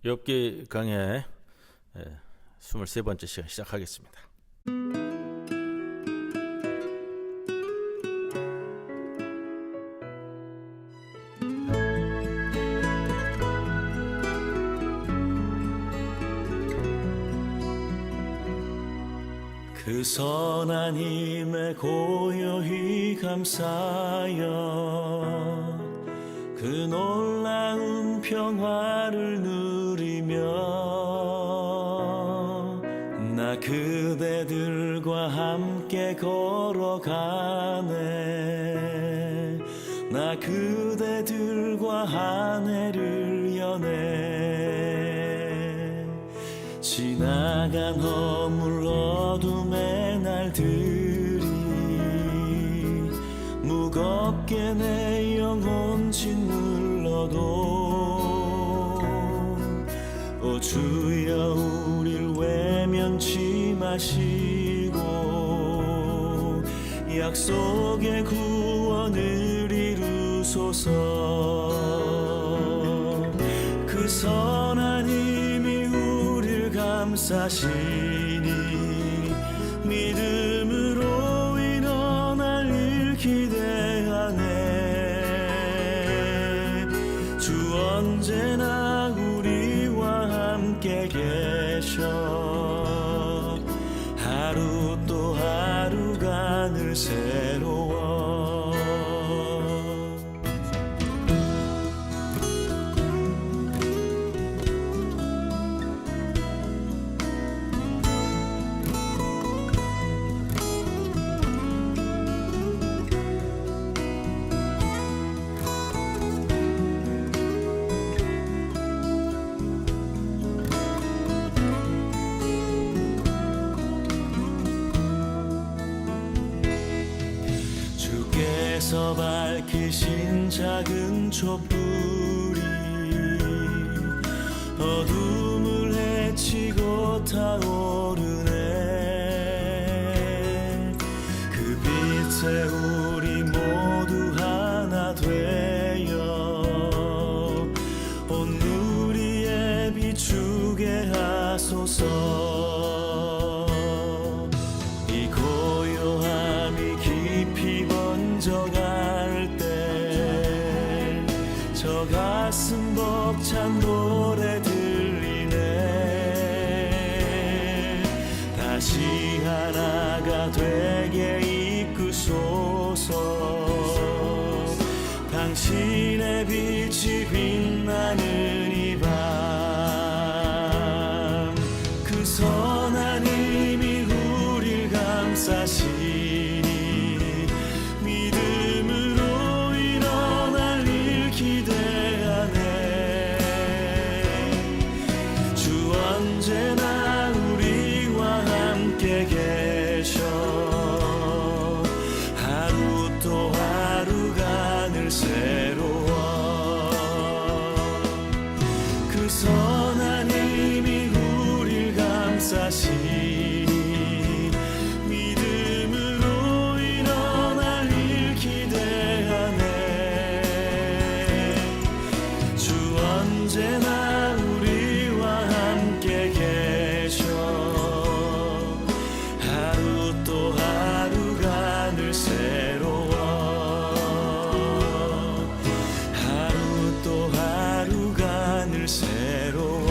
욥기 강의 23번째 시간 시작하겠습니다. 그 선한 힘에 고요히 감사하여 그 놀라운 평화를 누리며 나 그대들과 함께 걸어가네. 나 그대들과 한 해를 여네. 지나간 허물 어둠의 날들이 무겁게 내 영혼 짓눌러도 오 주여 우릴 외면치 마시고 약속의 구원을 이루소서. 그 선한 힘이 우릴 감싸시니 믿음으로 일어날 기대하네. 주 언제나 우리와 함께 계셔. 하루 또 하루가 늘 새로워. 주께서 밝히신 작은 촛불이 어둠을 헤치고 타오르네. 그 빛에 우리 모두 하나 되어 온 누리에 비추게 하소서. 이 고요함이 깊이 번져갈 때 저 가슴 벅찬 노래 들리네. 다시 하나가 되게 이끄소서. 당신의 빛이 빛나는 이 밤. 그 선한 힘이 우릴 감싸시니 믿음으로 일어날 일 기대하네. 주 언제나 우리와 함께 계셔. 하루 또 하루가 늘 새로워. 그 선한 힘이 우릴 감싸시니 믿음으로 일어날 일 기대하네. 주 언제나 우리와 함께 계셔. 하루 또 하루가 늘 새로워. 하루 또 하루가 늘 새로워.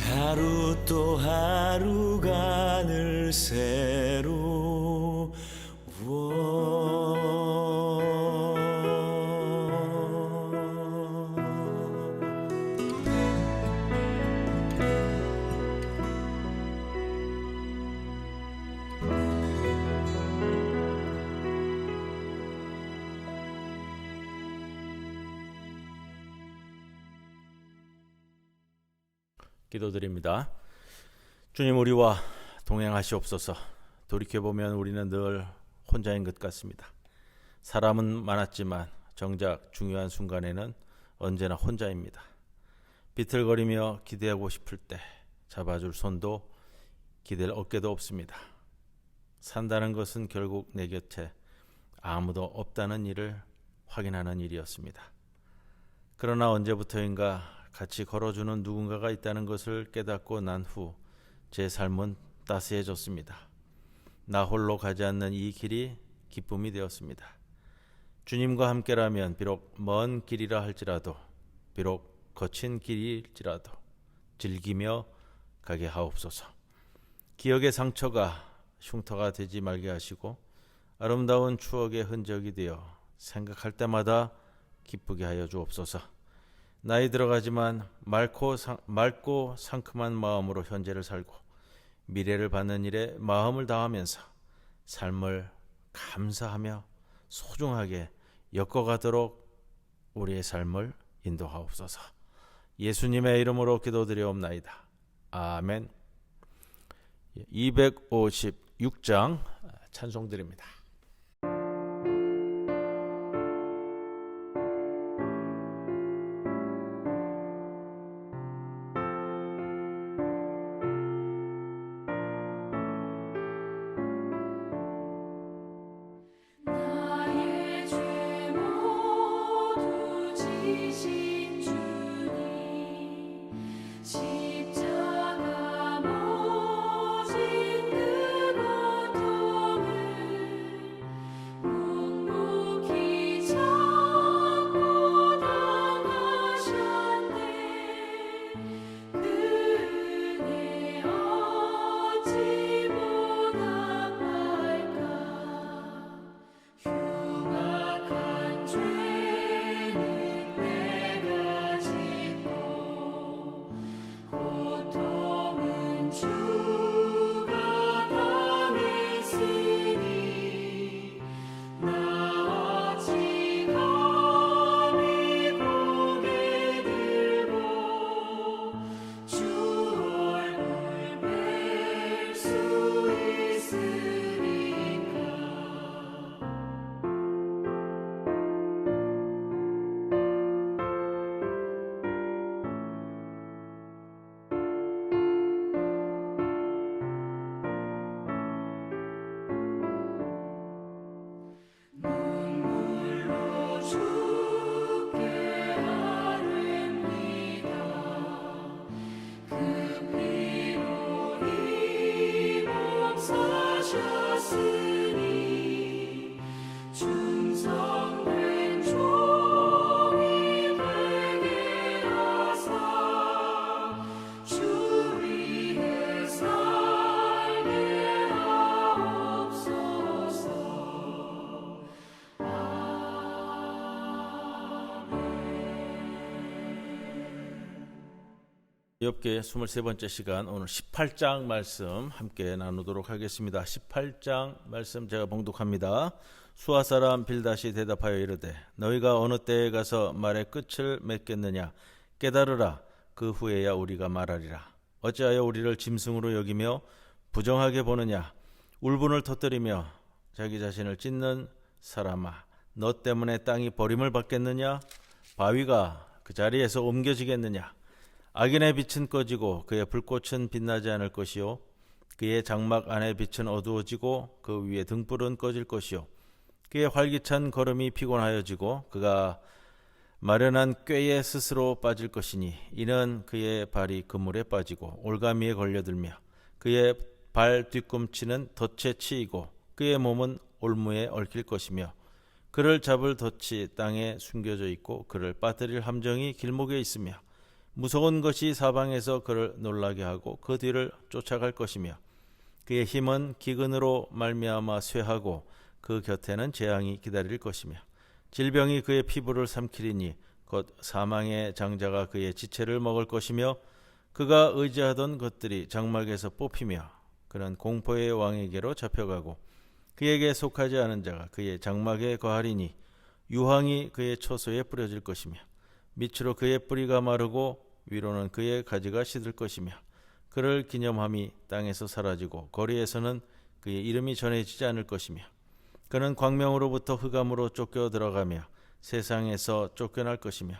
하루 또 하루가 늘 새로워. 기도드립니다. 주님, 우리와 동행하시옵소서. 돌이켜보면 우리는 늘 혼자인 것 같습니다. 사람은 많았지만 정작 중요한 순간에는 언제나 혼자입니다. 비틀거리며 기대하고 싶을 때 잡아줄 손도 기댈 어깨도 없습니다. 산다는 것은 결국 내 곁에 아무도 없다는 일을 확인하는 일이었습니다. 그러나 언제부터인가 같이 걸어주는 누군가가 있다는 것을 깨닫고 난 후 제 삶은 따스해졌습니다. 나 홀로 가지 않는 이 길이 기쁨이 되었습니다. 주님과 함께라면 비록 먼 길이라 할지라도, 비록 거친 길일지라도 즐기며 가게 하옵소서. 기억의 상처가 흉터가 되지 말게 하시고 아름다운 추억의 흔적이 되어 생각할 때마다 기쁘게 하여 주옵소서. 나이 들어가지만 맑고 상큼한 마음으로 현재를 살고 미래를 받는 일에 마음을 다하면서 삶을 감사하며 소중하게 엮어가도록 우리의 삶을 인도하옵소서. 예수님의 이름으로 기도드리옵나이다. 아멘. 256장 찬송드립니다. 욥기 23번째 시간, 오늘 18장 말씀 함께 나누도록 하겠습니다. 18장 말씀 제가 봉독합니다. 수아 사람 빌닷이 대답하여 이르되 너희가 어느 때에 가서 말의 끝을 맺겠느냐. 깨달으라. 그 후에야 우리가 말하리라. 어찌하여 우리를 짐승으로 여기며 부정하게 보느냐. 울분을 터뜨리며 자기 자신을 찢는 사람아, 너 때문에 땅이 버림을 받겠느냐. 바위가 그 자리에서 옮겨지겠느냐. 악인의 빛은 꺼지고 그의 불꽃은 빛나지 않을 것이요, 그의 장막 안의 빛은 어두워지고 그 위에 등불은 꺼질 것이요, 그의 활기찬 걸음이 피곤하여지고 그가 마련한 꾀에 스스로 빠질 것이니 이는 그의 발이 그물에 빠지고 올가미에 걸려들며 그의 발 뒤꿈치는 덫에 치이고 그의 몸은 올무에 얽힐 것이며 그를 잡을 덫이 땅에 숨겨져 있고 그를 빠뜨릴 함정이 길목에 있으며 무서운 것이 사방에서 그를 놀라게 하고 그 뒤를 쫓아갈 것이며 그의 힘은 기근으로 말미암아 쇠하고 그 곁에는 재앙이 기다릴 것이며 질병이 그의 피부를 삼키리니 곧 사망의 장자가 그의 지체를 먹을 것이며 그가 의지하던 것들이 장막에서 뽑히며 그는 공포의 왕에게로 잡혀가고 그에게 속하지 않은 자가 그의 장막에 거하리니 유황이 그의 처소에 뿌려질 것이며 밑으로 그의 뿌리가 마르고 위로는 그의 가지가 시들 것이며 그를 기념함이 땅에서 사라지고 거리에서는 그의 이름이 전해지지 않을 것이며 그는 광명으로부터 흑암으로 쫓겨 들어가며 세상에서 쫓겨날 것이며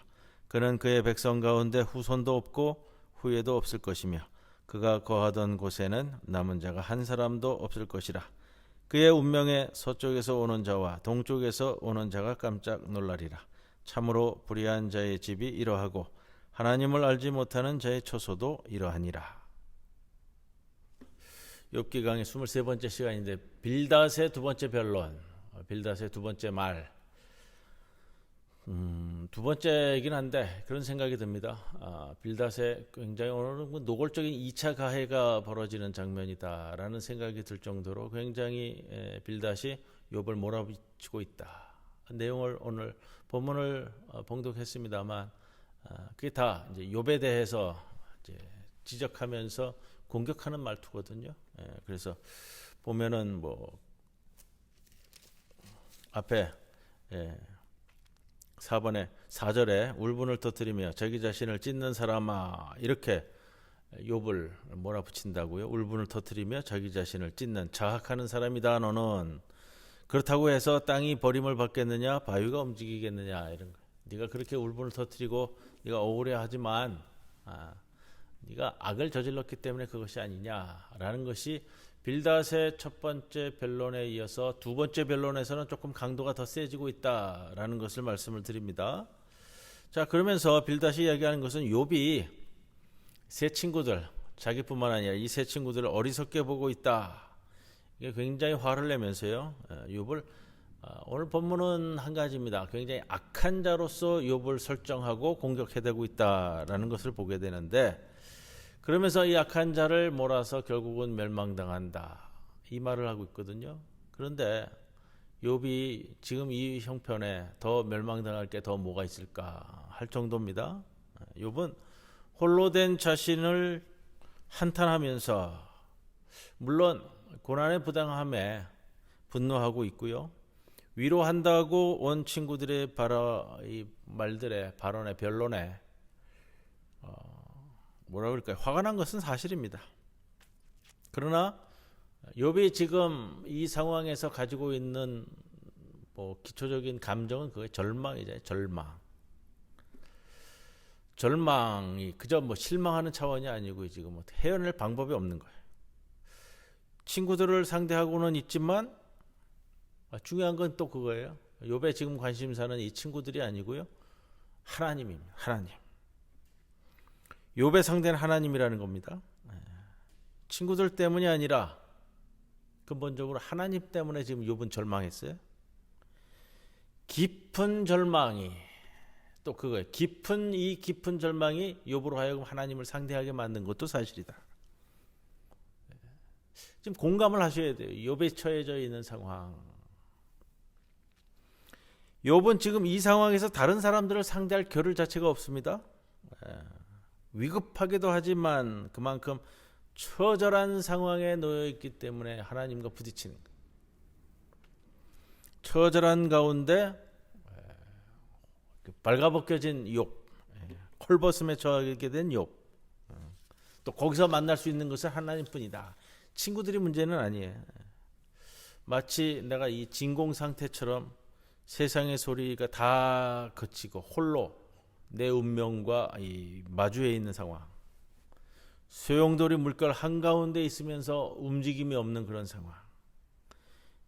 그는 그의 백성 가운데 후손도 없고 후예도 없을 것이며 그가 거하던 곳에는 남은 자가 한 사람도 없을 것이라. 그의 운명에 서쪽에서 오는 자와 동쪽에서 오는 자가 깜짝 놀라리라. 참으로 불의한 자의 집이 이러하고 하나님을 알지 못하는 자의 처소도 이러하니라. 욥기 강의 23번째 시간인데 빌닷의 두 번째 변론, 빌닷의 두 번째 말, 두 번째이긴 한데 그런 생각이 듭니다. 빌닷의 굉장히 오늘은 노골적인 2차 가해가 벌어지는 장면이다라는 생각이 들 정도로 굉장히 빌닷이 욥을 몰아붙이고 있다. 내용을 오늘 본문을 봉독했습니다만 그게 다 이제 욥에 대해서 이제 지적하면서 공격하는 말투거든요. 그래서 보면은 뭐 앞에 4절에 울분을 터뜨리며 자기 자신을 찢는 사람아, 이렇게 욥을 몰아붙인다고요. 울분을 터뜨리며 자기 자신을 찢는 자학하는 사람이다 너는. 그렇다고 해서 땅이 버림을 받겠느냐, 바위가 움직이겠느냐, 이런 거. 네가 그렇게 울분을 터뜨리고 네가 억울해하지만 네가 악을 저질렀기 때문에 그것이 아니냐라는 것이 빌닷의 첫 번째 변론에 이어서 두 번째 변론에서는 조금 강도가 더 세지고 있다라는 것을 말씀을 드립니다. 자, 그러면서 빌닷이 이야기하는 것은 욥이 세 친구들, 자기뿐만 아니라 이 세 친구들을 어리석게 보고 있다. 이게 굉장히 화를 내면서요, 욥을 오늘 본문은 한 가지입니다. 굉장히 악한 자로서 욥을 설정하고 공격해대고 있다라는 것을 보게 되는데, 그러면서 이 악한 자를 몰아서 결국은 멸망당한다, 이 말을 하고 있거든요. 그런데 욥이 지금 이 형편에 더 멸망당할 게 더 뭐가 있을까 할 정도입니다. 욥은 홀로 된 자신을 한탄하면서 물론 고난의 부당함에 분노하고 있고요, 위로한다고 온 친구들의 이 말들의 발언의 변론에 뭐라 그럴까요? 화가 난 것은 사실입니다. 그러나 욥이 지금 이 상황에서 가지고 있는 뭐 기초적인 감정은 그게 절망이잖아요. 절망이 그저 뭐 실망하는 차원이 아니고 지금 뭐 헤어낼 방법이 없는 거예요. 친구들을 상대하고는 있지만 중요한 건 또 그거예요. 욥의 지금 관심사는 이 친구들이 아니고요, 하나님입니다. 하나님. 욥의 상대는 하나님이라는 겁니다. 친구들 때문이 아니라 근본적으로 하나님 때문에 지금 욥은 절망했어요. 깊은 절망이 또 그거예요. 깊은 절망이 욥으로 하여금 하나님을 상대하게 만든 것도 사실이다. 지금 공감을 하셔야 돼요. 욥에 처해져 있는 상황. 욥은 지금 이 상황에서 다른 사람들을 상대할 겨를 자체가 없습니다. 위급하기도 하지만 그만큼 처절한 상황에 놓여 있기 때문에 하나님과 부딪히는 거예요. 처절한 가운데 발가벗겨진 욥, 헐벗음에 처하게 된 욥, 또 거기서 만날 수 있는 것은 하나님뿐이다. 친구들이 문제는 아니에요. 마치 내가 이 진공 상태처럼 세상의 소리가 다 그치고 홀로 내 운명과 마주해 있는 상황, 소용돌이 물결 한가운데 있으면서 움직임이 없는 그런 상황,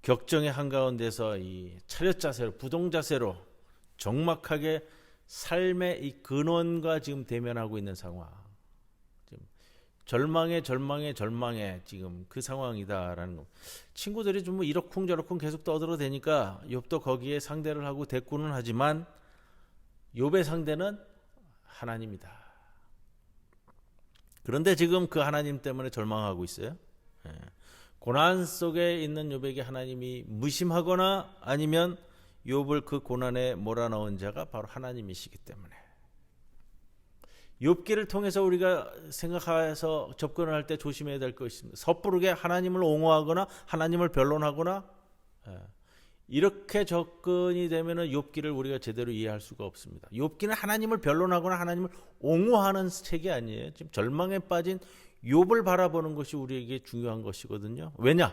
격정의 한가운데서 이 차렷 자세로, 부동 자세로 적막하게 삶의 이 근원과 지금 대면하고 있는 상황, 지금 절망에 지금 그 상황이다라는 거. 친구들이 좀 뭐 이러쿵저러쿵 계속 떠들어대니까 욥도 거기에 상대를 하고 대꾸는 하지만 욥의 상대는 하나님이다. 그런데 지금 그 하나님 때문에 절망하고 있어요. 고난 속에 있는 욥에게 하나님이 무심하거나 아니면 욥을 그 고난에 몰아넣은 자가 바로 하나님이시기 때문에, 욥기를 통해서 우리가 생각해서 접근을 할 때 조심해야 될 것이 있습니다. 섣부르게 하나님을 옹호하거나 하나님을 변론하거나 이렇게 접근이 되면은 욥기를 우리가 제대로 이해할 수가 없습니다. 욥기는 하나님을 변론하거나 하나님을 옹호하는 책이 아니에요. 지금 절망에 빠진 욥을 바라보는 것이 우리에게 중요한 것이거든요. 왜냐?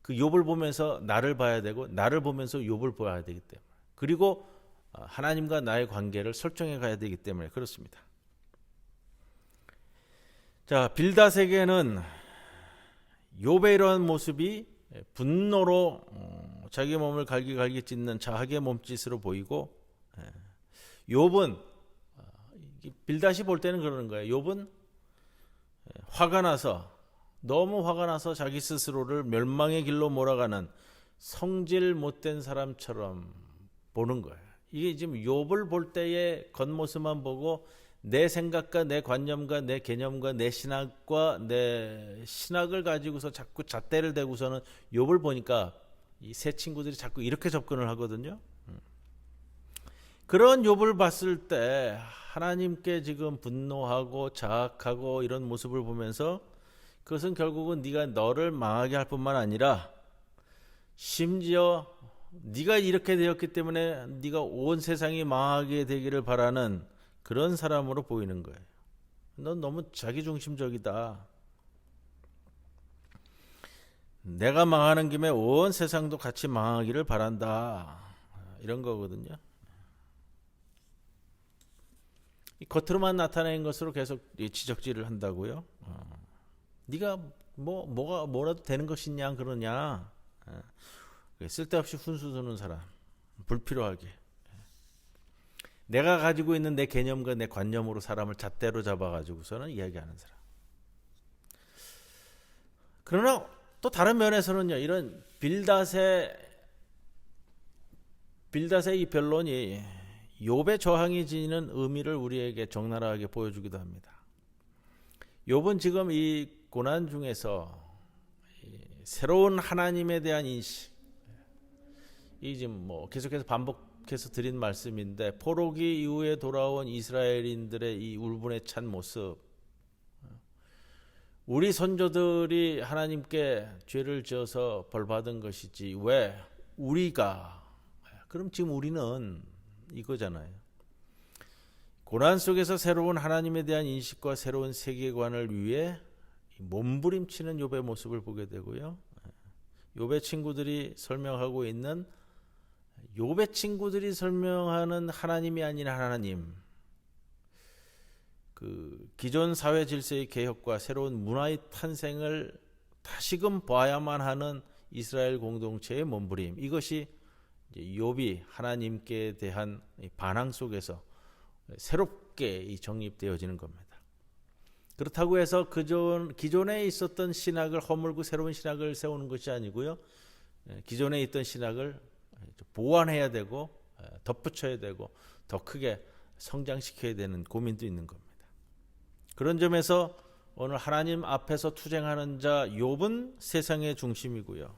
그 욥을 보면서 나를 봐야 되고 나를 보면서 욥을 봐야 되기 때문에, 그리고 하나님과 나의 관계를 설정해 가야 되기 때문에 그렇습니다. 자, 빌닷에게는 욥의 이러한 모습이 분노로 자기 몸을 갈기갈기 찢는 자학의 몸짓으로 보이고, 욥은 빌닷이 볼 때는 그러는 거예요. 욥은 화가 나서 너무 화가 나서 자기 스스로를 멸망의 길로 몰아가는 성질 못된 사람처럼 보는 거예요. 이게 지금 욥을 볼 때의 겉모습만 보고 내 생각과 내 관념과 내 개념과 내 신학과 내 신학을 가지고서 자꾸 잣대를 대고서는 욥을 보니까 이 세 친구들이 자꾸 이렇게 접근을 하거든요. 그런 욥을 봤을 때 하나님께 지금 분노하고 자학하고 이런 모습을 보면서 그것은 결국은 네가 너를 망하게 할 뿐만 아니라 심지어 네가 이렇게 되었기 때문에 네가 온 세상이 망하게 되기를 바라는 그런 사람으로 보이는 거예요. 넌 너무 자기중심적이다. 내가 망하는 김에 온 세상도 같이 망하기를 바란다. 이런 거거든요. 겉으로만 나타낸 것으로 계속 지적질을 한다고요. 네가 뭐라도 되는 것이냐 그러냐. 쓸데없이 훈수 두는 사람, 불필요하게. 내가 가지고 있는 내 개념과 내 관념으로 사람을 잣대로 잡아가지고서는 이야기하는 사람. 그러나 또 다른 면에서는요, 이런 빌닷의 이 변론이 욥의 저항이 지니는 의미를 우리에게 적나라하게 보여주기도 합니다. 욥은 지금 이 고난 중에서 새로운 하나님에 대한 인식, 이 지금 계속해서 반복해서 드린 말씀인데, 포로기 이후에 돌아온 이스라엘인들의 이 울분에 찬 모습, 우리 선조들이 하나님께 죄를 지어서 벌받은 것이지 왜 우리가, 그럼 지금 우리는 이거잖아요. 고난 속에서 새로운 하나님에 대한 인식과 새로운 세계관을 위해 몸부림치는 욥의 모습을 보게 되고요. 욥의 친구들이 설명하고 있는, 욥의 친구들이 설명하는 하나님이 아닌 하나님, 그 기존 사회 질서의 개혁과 새로운 문화의 탄생을 다시금 봐야만 하는 이스라엘 공동체의 몸부림, 이것이 욥이 하나님께 대한 반항 속에서 새롭게 정립되어지는 겁니다. 그렇다고 해서 기존에 있었던 신학을 허물고 새로운 신학을 세우는 것이 아니고요. 기존에 있던 신학을 보완해야 되고 덧붙여야 되고 더 크게 성장시켜야 되는 고민도 있는 겁니다. 그런 점에서 오늘 하나님 앞에서 투쟁하는 자 욥은 세상의 중심이고요.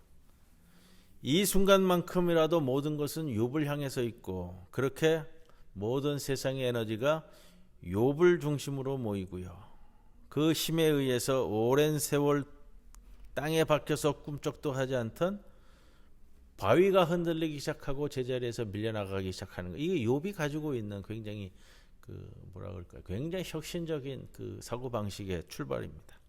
이 순간만큼이라도 모든 것은 욥을 향해서 있고, 그렇게 모든 세상의 에너지가 욥을 중심으로 모이고요. 그 힘에 의해서 오랜 세월 땅에 박혀서 꿈쩍도 하지 않던 바위가 흔들리기 시작하고 제자리에서 밀려나가기 시작하는 거. 이게 욥이 가지고 있는 굉장히 굉장히 혁신적인 그 사고 방식의 출발입니다.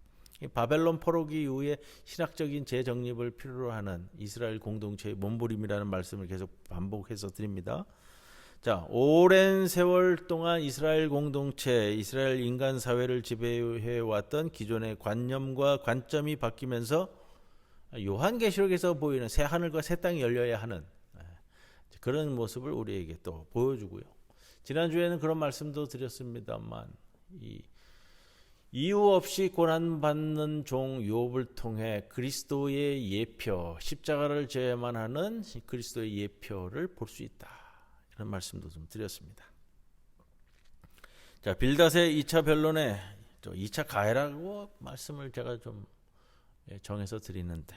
바벨론 포로기 이후에 신학적인 재정립을 필요로 하는 이스라엘 공동체의 몸부림이라는 말씀을 계속 반복해서 드립니다. 자, 오랜 세월 동안 이스라엘 공동체, 이스라엘 인간 사회를 지배해 왔던 기존의 관념과 관점이 바뀌면서 요한계시록에서 보이는 새 하늘과 새 땅이 열려야 하는 그런 모습을 우리에게 또 보여주고요. 지난주에는 그런 말씀도 드렸습니다만, 이유 없이 고난받는 종 욥을 통해 그리스도의 예표, 십자가를 져야만 하는 그리스도의 예표를 볼 수 있다. 이런 말씀도 좀 드렸습니다. 자, 빌닷의 2차 변론에 2차 가해라고 말씀을 제가 좀 정해서 드리는데,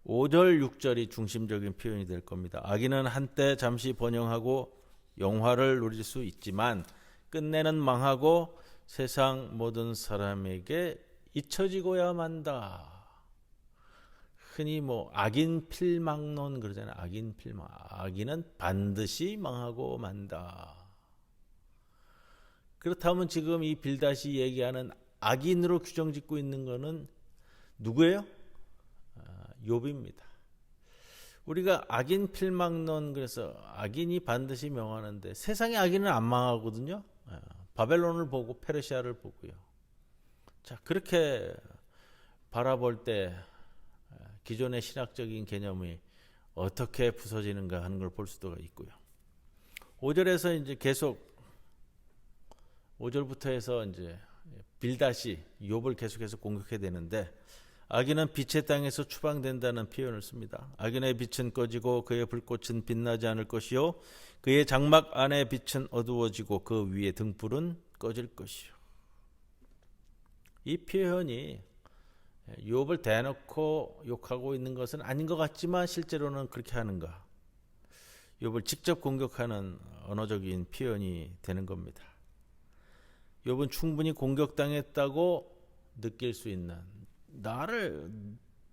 5절 6절이 중심적인 표현이 될 겁니다. 악인은 한때 잠시 번영하고 영화를 누릴 수 있지만 끝내는 망하고 세상 모든 사람에게 잊혀지고야 만다. 흔히 악인 필망론 그러잖아요. 악인 필망. 악인은 반드시 망하고 만다. 그렇다면 지금 이 빌닷이 얘기하는 악인으로 규정짓고 있는 것은 누구예요? 욥입니다. 우리가 악인 필망론, 그래서 악인이 반드시 명하는데 세상의 악인은 안 망하거든요. 바벨론을 보고 페르시아를 보고요. 자, 그렇게 바라볼 때 기존의 신학적인 개념이 어떻게 부서지는가 하는 걸 볼 수도 있고요. 5절에서 이제 계속 5절부터 해서 이제 빌닷이 욥을 계속해서 공격해야 되는데, 악인은 빛의 땅에서 추방된다는 표현을 씁니다. 악인의 빛은 꺼지고 그의 불꽃은 빛나지 않을 것이요 그의 장막 안의 빛은 어두워지고 그 위에 등불은 꺼질 것이요. 이 표현이 욥을 대놓고 욕하고 있는 것은 아닌 것 같지만 실제로는 그렇게 하는가, 욥을 직접 공격하는 언어적인 표현이 되는 겁니다. 욥은 충분히 공격당했다고 느낄 수 있는, 나를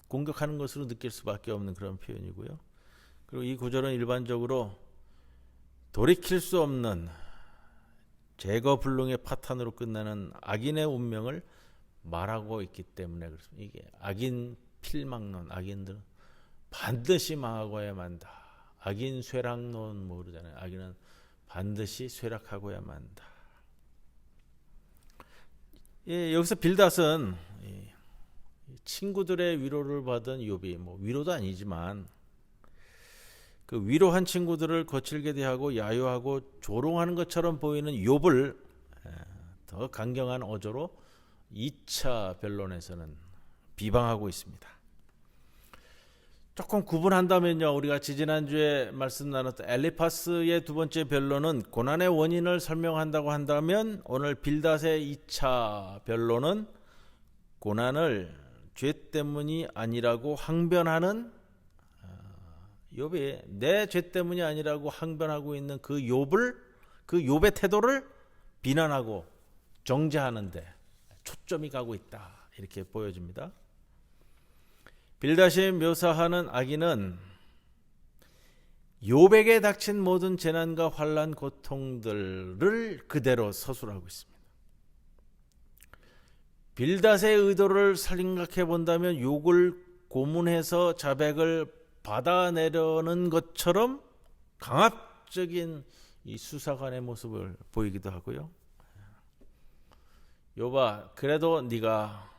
공격하는 것으로 느낄 수밖에 없는 그런 표현이고요. 그리고 이 구절은 일반적으로 돌이킬 수 없는 제거불능의 파탄으로 끝나는 악인의 운명을 말하고 있기 때문에 그렇습니다. 이게 악인 필망론, 악인들은 반드시 망하고야 만다. 악인 쇠락론 뭐 그러잖아요. 악인은 반드시 쇠락하고야 만다. 예, 여기서 빌닷은 친구들의 위로를 받은 욥이, 뭐 위로도 아니지만 그 위로한 친구들을 거칠게 대하고 야유하고 조롱하는 것처럼 보이는 욥을 더 강경한 어조로 2차 변론에서는 비방하고 있습니다. 조금 구분한다면요, 우리가 지지난주에 말씀 나눴던 엘리파스의 두 번째 변론은 고난의 원인을 설명한다고 한다면, 오늘 빌닷의 2차 변론은 고난을 죄 때문이 아니라고 항변하는, 욥이 내 죄 때문이 아니라고 항변하고 있는 그 욥의 태도를 비난하고 정죄하는데 초점이 가고 있다, 이렇게 보여집니다. 빌닷이 묘사하는 악인은 욥에게 닥친 모든 재난과 환난, 고통들을 그대로 서술하고 있습니다. 빌닷의 의도를 생각해 본다면 욥을 고문해서 자백을 받아내려는 것처럼 강압적인 이 수사관의 모습을 보이기도 하고요. 욥아, 그래도 네가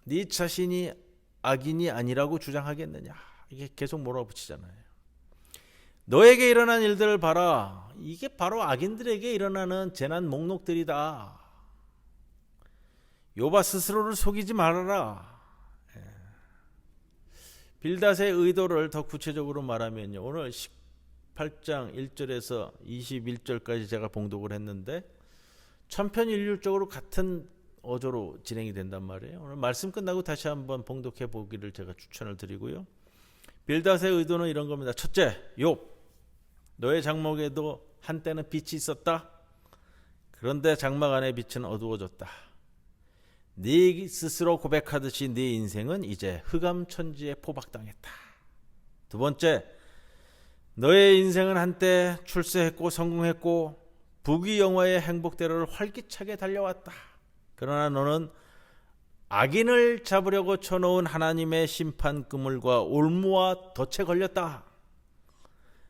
네 자신이 악인이 아니라고 주장하겠느냐, 이게 계속 몰아붙이잖아요. 너에게 일어난 일들을 봐라. 이게 바로 악인들에게 일어나는 재난 목록들이다. 욥아, 스스로를 속이지 말아라. 빌닷의 의도를 더 구체적으로 말하면요, 오늘 18장 1절에서 21절까지 제가 봉독을 했는데 천편일률적으로 같은 어조로 진행이 된단 말이에요. 오늘 말씀 끝나고 다시 한번 봉독해 보기를 제가 추천을 드리고요. 빌닷의 의도는 이런 겁니다. 첫째, 욥, 너의 장막에도 한때는 빛이 있었다. 그런데 장막 안의 빛은 어두워졌다. 네 스스로 고백하듯이 네 인생은 이제 흑암천지에 포박당했다. 두 번째, 너의 인생은 한때 출세했고 성공했고 부귀영화의 행복대로를 활기차게 달려왔다. 그러나 너는 악인을 잡으려고 쳐놓은 하나님의 심판 그물과 올무와 덫에 걸렸다.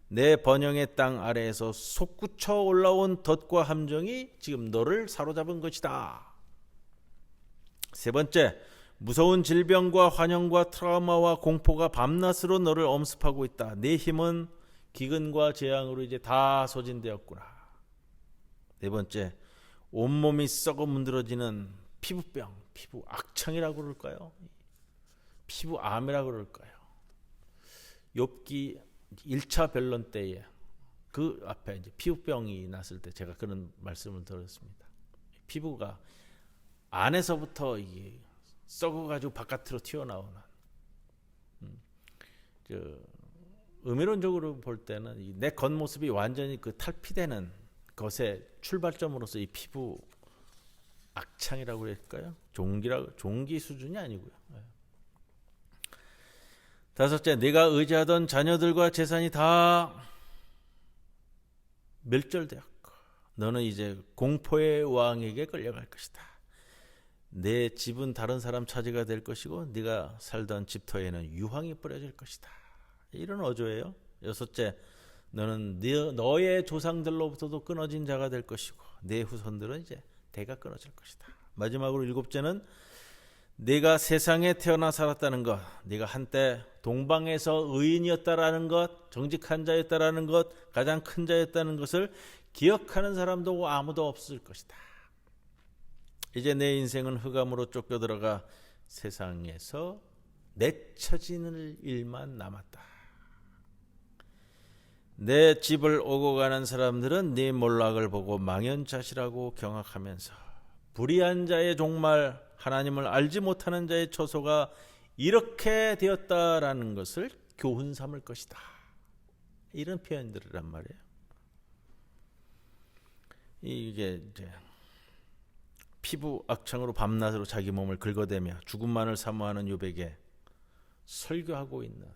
내 번영의 땅 아래에서 솟구쳐 올라온 덫과 함정이 지금 너를 사로잡은 것이다. 세 번째, 무서운 질병과 환영과 트라우마와 공포가 밤낮으로 너를 엄습하고 있다. 내 힘은 기근과 재앙으로 이제 다 소진되었구나. 네 번째, 온몸이 썩어 문드러지는 피부병, 피부 악창이라고 그럴까요? 피부암이라고 그럴까요? 욥기 1차 변론 때에 그 앞에 이제 피부병이 났을 때 제가 그런 말씀을 들었습니다. 피부가 안에서부터 이게 썩어가지고 바깥으로 튀어나오는, 의미론적으로 볼 때는 내 겉모습이 완전히 그 탈피되는 것의 출발점으로서 이 피부 악창이라고 할까요? 종기 수준이 아니고요. 다섯째, 네가 의지하던 자녀들과 재산이 다 멸절되었고 너는 이제 공포의 왕에게 끌려갈 것이다. 내 집은 다른 사람 차지가 될 것이고 네가 살던 집터에는 유황이 뿌려질 것이다. 이런 어조예요. 여섯째, 너는 너의 조상들로부터도 끊어진 자가 될 것이고 내 후손들은 이제 대가 끊어질 것이다. 마지막으로 일곱째는 네가 세상에 태어나 살았다는 것, 네가 한때 동방에서 의인이었다라는 것, 정직한 자였다라는 것, 가장 큰 자였다는 것을 기억하는 사람도 아무도 없을 것이다. 이제 내 인생은 흑암으로 쫓겨들어가 세상에서 내쳐지는 일만 남았다. 내 집을 오고 가는 사람들은 네 몰락을 보고 망연자실하고 경악하면서 불의한 자의 종말, 하나님을 알지 못하는 자의 처소가 이렇게 되었다라는 것을 교훈 삼을 것이다. 이런 표현들이란 말이에요. 이게 이제 피부 악창으로 밤낮으로 자기 몸을 긁어대며 죽음만을 사모하는 욥에게 설교하고 있는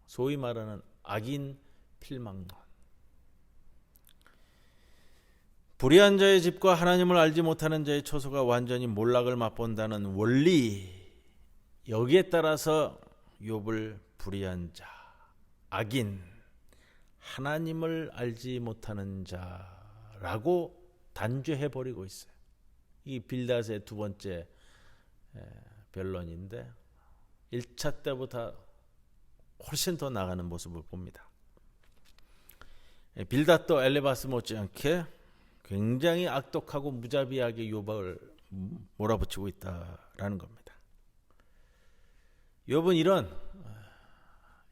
소위 말하는 악인 필망론. 불의한 자의 집과 하나님을 알지 못하는 자의 처소가 완전히 몰락을 맛본다는 원리, 여기에 따라서 욥을 불의한 자, 악인, 하나님을 알지 못하는 자라고 단죄해버리고 있어요. 이 빌닷의 두 번째 변론인데 1차 때보다 훨씬 더 나가는 모습을 봅니다. 빌닷도 엘리바스 못지않게 굉장히 악독하고 무자비하게 욥을 몰아붙이고 있다라는 겁니다. 욥은 이런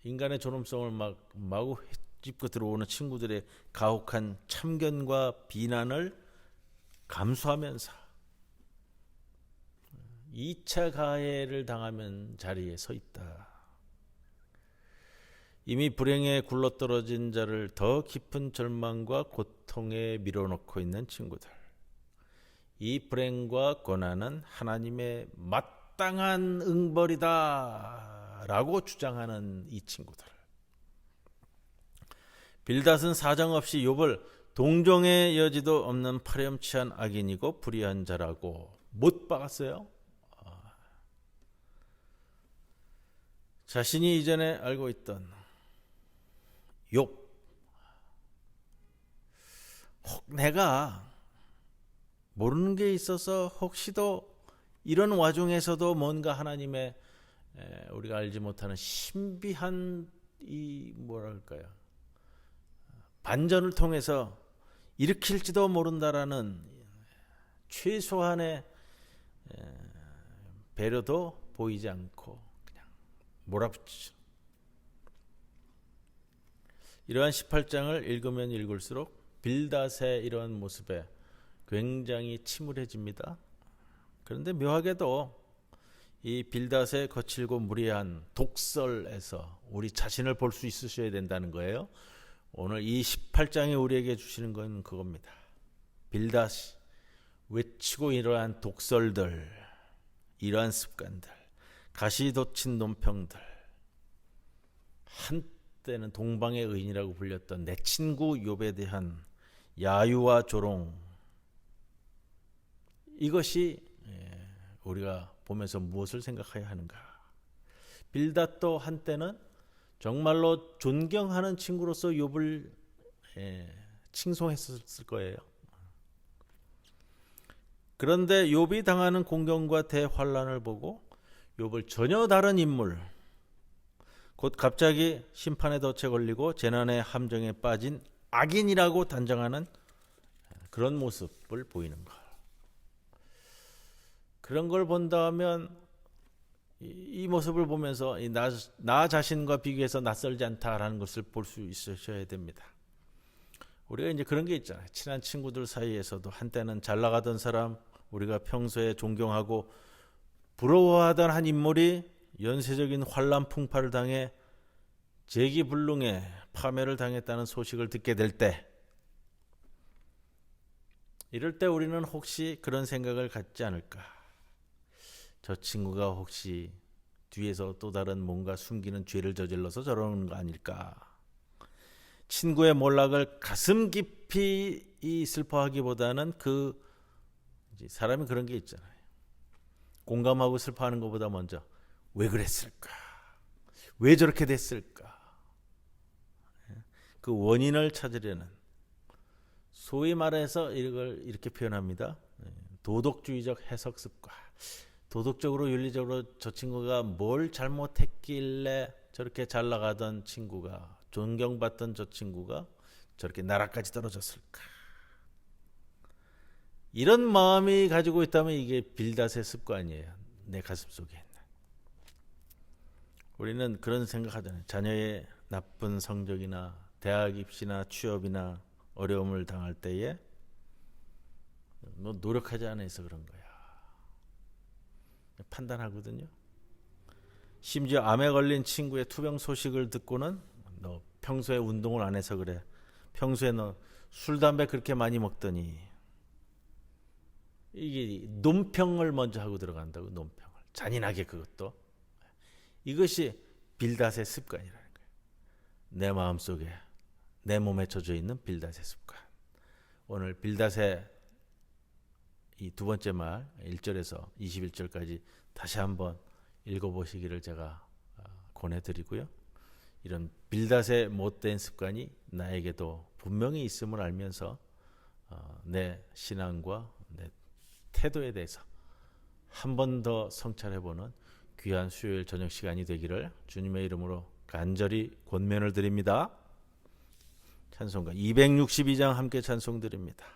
인간의 존엄성을 마구 짚고 들어오는 친구들의 가혹한 참견과 비난을 감수하면서 2차 가해를 당하면 자리에 서 있다. 이미 불행에 굴러떨어진 자를 더 깊은 절망과 고통에 밀어넣고 있는 친구들. 이 불행과 고난은 하나님의 마땅한 응벌이다 라고 주장하는 이 친구들. 빌닷은 사정없이 욥을 동정의 여지도 없는 파렴치한 악인이고 불의한 자라고 못 박았어요. 자신이 이전에 알고 있던 욥, 혹 내가 모르는 게 있어서 혹시도 이런 와중에서도 뭔가 하나님의 우리가 알지 못하는 신비한 이 뭐랄까요, 반전을 통해서 일으킬지도 모른다라는 최소한의 배려도 보이지 않고 그냥 몰아붙이죠. 이러한 18장을 읽으면 읽을수록 빌닷의 이러한 모습에 굉장히 침울해집니다. 그런데 묘하게도 이 빌닷의 거칠고 무리한 독설에서 우리 자신을 볼 수 있으셔야 된다는 거예요. 오늘 이 18장이 우리에게 주시는 건 그겁니다. 빌닷이 외치고 이러한 독설들, 이러한 습관들, 가시돋친 논평들, 한때는 동방의 의인이라고 불렸던 내 친구 욥에 대한 야유와 조롱, 이것이 우리가 보면서 무엇을 생각해야 하는가. 빌닷도 한때는 정말로 존경하는 친구로서 욥을 칭송했을 거예요. 그런데 욥이 당하는 공경과 대환란을 보고 욥을 전혀 다른 인물, 곧 갑자기 심판의 덫에 걸리고 재난의 함정에 빠진 악인이라고 단정하는 그런 모습을 보이는 것. 그런 걸 본다면 이 모습을 보면서 나 자신과 비교해서 낯설지 않다라는 것을 볼 수 있으셔야 됩니다. 우리가 이제 그런 게 있잖아요. 친한 친구들 사이에서도 한때는 잘 나가던 사람, 우리가 평소에 존경하고 부러워하던 한 인물이 연쇄적인 환란 풍파를 당해 재기불능에 파멸을 당했다는 소식을 듣게 될 때, 이럴 때 우리는 혹시 그런 생각을 갖지 않을까? 저 친구가 혹시 뒤에서 또 다른 뭔가 숨기는 죄를 저질러서 저러는 거 아닐까? 친구의 몰락을 가슴 깊이 슬퍼하기보다는 사람이 그런 게 있잖아요. 공감하고 슬퍼하는 것보다 먼저 왜 그랬을까? 왜 저렇게 됐을까? 그 원인을 찾으려는, 소위 말해서 이걸 이렇게 표현합니다. 도덕주의적 해석 습관. 도덕적으로 윤리적으로 저 친구가 뭘 잘못했길래 저렇게 잘 나가던 친구가, 존경받던 저 친구가 저렇게 나락까지 떨어졌을까? 이런 마음이 가지고 있다면 이게 빌닷의 습관이에요. 내 가슴 속에 있는. 우리는 그런 생각하잖아요. 자녀의 나쁜 성적이나 대학 입시나 취업이나 어려움을 당할 때에 너 노력하지 않아서 그런 거야. 판단하거든요. 심지어 암에 걸린 친구의 투병 소식을 듣고는 너 평소에 운동을 안 해서 그래. 평소에 너 술, 담배 그렇게 많이 먹더니, 이게 논평을 먼저 하고 들어간다고. 논평을 잔인하게. 그것도 이것이 빌닷의 습관이라는 거예요. 내 마음속에, 내 몸에 젖어 있는 빌닷의 습관. 오늘 빌닷의 이 두 번째 말 1절에서 21절까지 다시 한번 읽어보시기를 제가 권해드리고요. 이런 빌닷의 못된 습관이 나에게도 분명히 있음을 알면서 내 신앙과 내 태도에 대해서 한 번 더 성찰해보는 귀한 수요일 저녁 시간이 되기를 주님의 이름으로 간절히 권면을 드립니다. 찬송가 262장 함께 찬송 드립니다.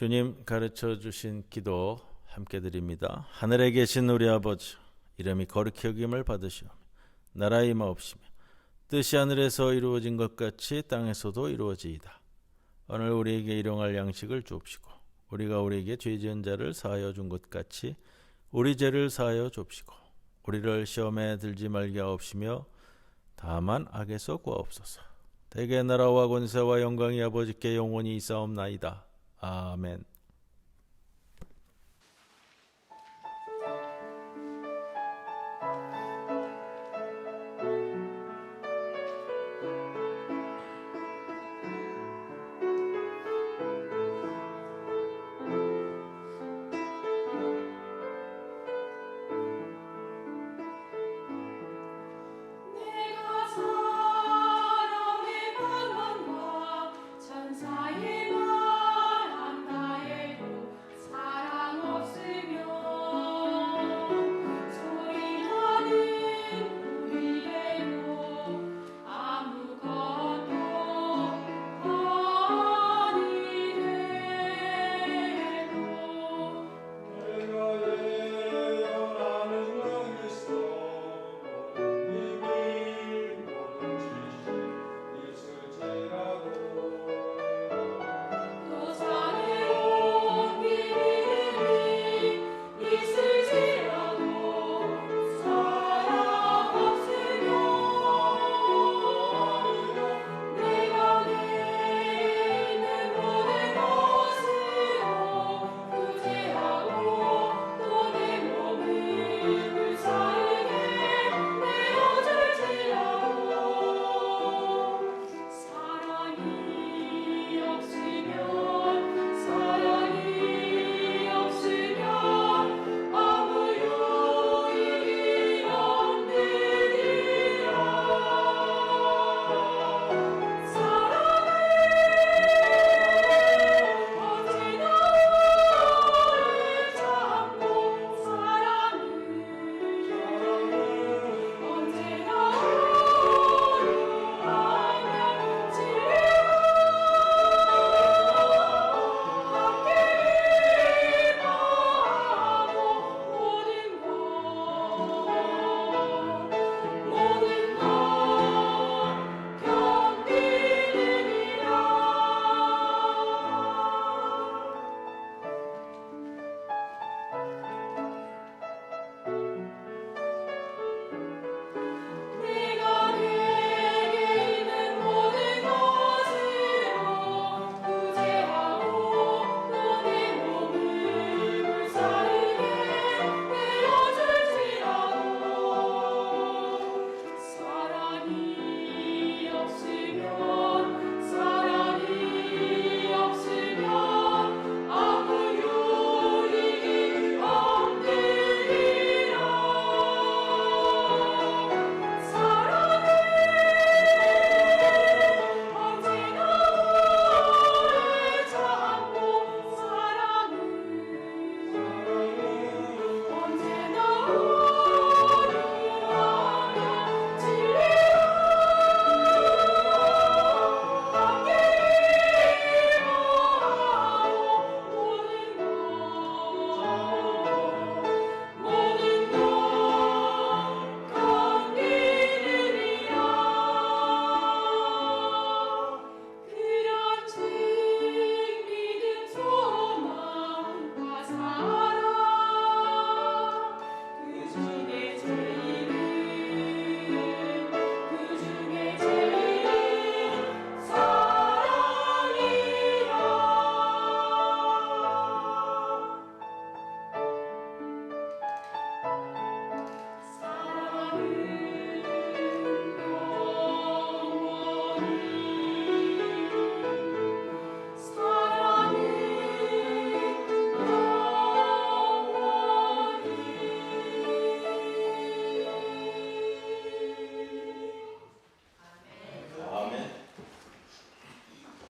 주님 가르쳐 주신 기도 함께 드립니다. 하늘에 계신 우리 아버지, 이름이 거룩히 여김을 받으시오며 나라의 임하옵시며 뜻이 하늘에서 이루어진 것 같이 땅에서도 이루어지이다. 오늘 우리에게 일용할 양식을 주옵시고 우리가 우리에게 죄 지은 자를 사하여 준 것 같이 우리 죄를 사하여 줍시고 우리를 시험에 들지 말게 하옵시며 다만 악에서 구하옵소서. 대개 나라와 권세와 영광이 아버지께 영원히 있사옵나이다. 아멘.